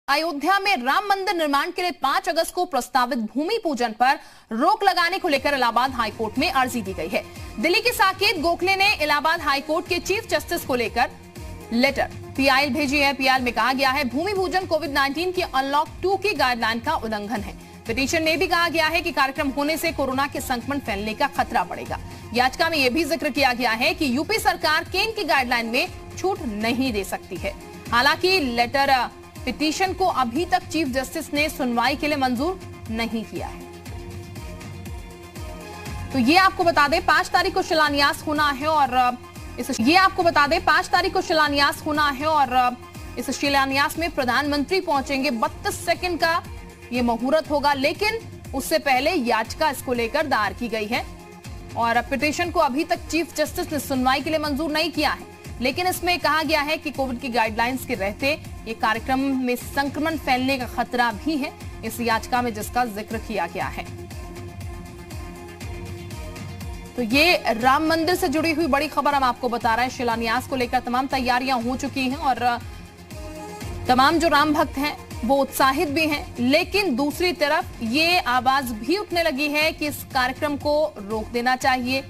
अयोध्या में राम मंदिर निर्माण के लिए 5 अगस्त को प्रस्तावित भूमि पूजन पर रोक लगाने को लेकर इलाहाबाद हाईकोर्ट में अर्जी दी गई है। दिल्ली के साकेत गोखले ने इलाहाबाद हाईकोर्ट के चीफ जस्टिस को लेकर लेटर पीआईएल भेजी है। पीआईएल में कहा गया है भूमि पूजन कोविड-19 की अनलॉक 2 की गाइडलाइन का उल्लंघन है। पिटीशन में भी कहा गया है कि कार्यक्रम होने से कोरोना के संक्रमण फैलने का खतरा बढ़ेगा। याचिका में यह भी जिक्र किया गया है कि यूपी सरकार केन की गाइडलाइन में छूट नहीं दे सकती है। हालांकि लेटर पिटीशन को अभी तक चीफ जस्टिस ने सुनवाई के लिए मंजूर नहीं किया है। तो ये आपको बता दें 5 तारीख को शिलान्यास होना है और इस शिलान्यास में प्रधानमंत्री पहुंचेंगे। 32 सेकंड का ये मुहूर्त होगा, लेकिन उससे पहले याचिका इसको लेकर दायर की गई है और पिटीशन को अभी तक चीफ जस्टिस ने सुनवाई के लिए मंजूर नहीं किया है। लेकिन इसमें कहा गया है कि कोविड की गाइडलाइंस के रहते ये कार्यक्रम में संक्रमण फैलने का खतरा भी है, इस याचिका में जिसका जिक्र किया गया है। तो ये राम मंदिर से जुड़ी हुई बड़ी खबर हम आपको बता रहे हैं। शिलान्यास को लेकर तमाम तैयारियां हो चुकी हैं और तमाम जो राम भक्त हैं वो उत्साहित भी हैं, लेकिन दूसरी तरफ ये आवाज भी उठने लगी है कि इस कार्यक्रम को रोक देना चाहिए।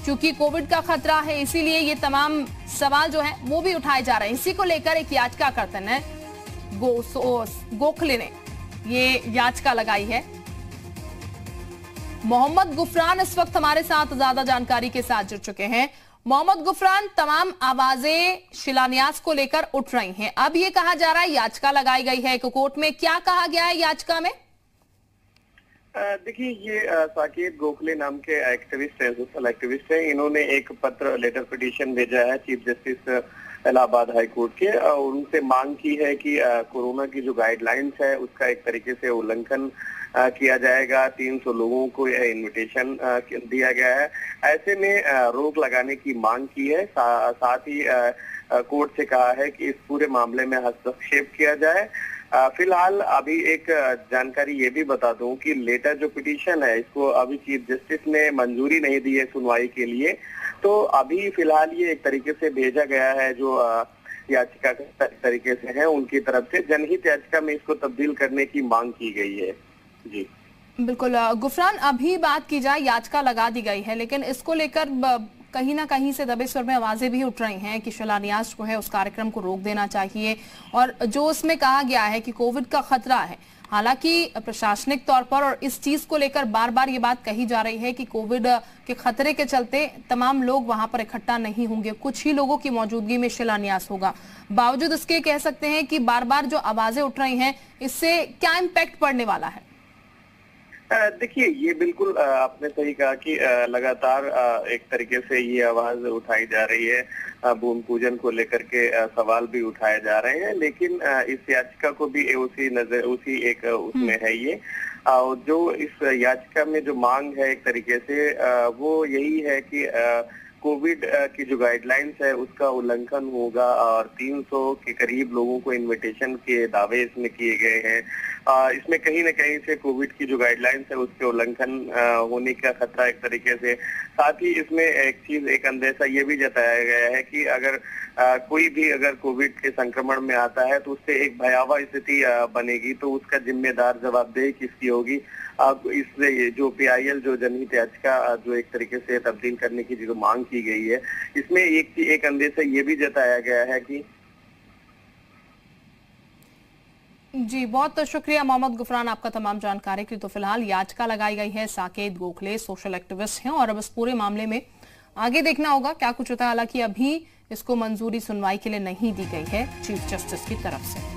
क्योंकि कोविड का खतरा है, इसीलिए ये तमाम सवाल जो है वो भी उठाए जा रहे हैं। इसी को लेकर एक याचिकाकर्ता ने गोखले ने ये याचिका लगाई है। मोहम्मद गुफरान इस वक्त हमारे साथ ज्यादा जानकारी के साथ जुड़ चुके हैं। मोहम्मद गुफरान, तमाम आवाजें शिलान्यास को लेकर उठ रही हैं। अब ये कहा जा रहा है याचिका लगाई गई है कोर्ट में, क्या कहा गया है याचिका में? देखिए, ये साकेत गोखले नाम के एक्टिविस्ट है, सोशल एक्टिविस्ट है। इन्होंने एक पत्र लेटर पिटीशन भेजा है chief justice Allahabad high court के और उनसे मांग की है कि कोरोना की जो गाइडलाइंस है उसका एक तरीके से उल्लंघन किया जाएगा। 300 लोगों को यह इनविटेशन दिया गया है। ऐसे में रोक लगाने की मांग की है। साथ ही कोर्ट से कहा है कि इस पूरे मामले में हस्तक्षेप किया जाए। फिलहाल अभी एक जानकारी ये भी बता दूं कि लेटर जो पिटीशन है इसको अभी चीफ जस्टिस ने मंजूरी नहीं दी है सुनवाई के लिए। तो अभी फिलहाल ये एक तरीके से भेजा गया है जो याचिका तरीके से है उनकी तरफ से। जनहित याचिका में इसको तब्दील करने की मांग की गई है। जी बिल्कुल गुफरान, अभी बात की जाए याचिका लगा दी गई है, लेकिन इसको लेकर कहीं ना कहीं से दबे स्वर में आवाजें भी उठ रही हैं कि शिलान्यास जो है उस कार्यक्रम को रोक देना चाहिए और जो उसमें कहा गया है कि कोविड का खतरा है। हालांकि प्रशासनिक तौर पर और इस चीज को लेकर बार बार ये बात कही जा रही है कि कोविड के खतरे के चलते तमाम लोग वहां पर इकट्ठा नहीं होंगे, कुछ ही लोगों की मौजूदगी में शिलान्यास होगा। बावजूद इसके कह सकते हैं कि बार बार जो आवाजें उठ रही हैं इससे क्या इम्पैक्ट पड़ने वाला है? देखिए, ये बिल्कुल आपने सही कहा कि लगातार एक तरीके से ये आवाज उठाई जा रही है। भूमि पूजन को लेकर के सवाल भी उठाए जा रहे हैं, लेकिन इस याचिका को भी उसी एक उसमें है ये। जो इस याचिका में जो मांग है एक तरीके से वो यही है कि कोविड की जो गाइडलाइंस है उसका उल्लंघन होगा और 300 के करीब लोगों को इनविटेशन के दावे इसमें किए गए हैं। इसमें कहीं न कहीं से कोविड की जो गाइडलाइंस है उसके उल्लंघन होने का खतरा एक तरीके से। साथ ही इसमें एक अंदेशा ये भी जताया गया है कि अगर कोई भी अगर कोविड के संक्रमण में आता है तो उससे एक भयावह स्थिति बनेगी, तो उसका जिम्मेदार जवाबदेही किसकी होगी। इससे जो पीआईएल जो जनहित याचिका जो एक तरीके से तब्दील करने की जो मांग की गई है, इसमें एक अंदेशा ये भी जताया गया है कि जी, बहुत शुक्रिया मोहम्मद गुफरान आपका तमाम जानकारी के लिए। तो फिलहाल याचिका लगाई गई है, साकेत गोखले सोशल एक्टिविस्ट हैं और अब इस पूरे मामले में आगे देखना होगा क्या कुछ होता है। हालांकि अभी इसको मंजूरी सुनवाई के लिए नहीं दी गई है चीफ जस्टिस की तरफ से।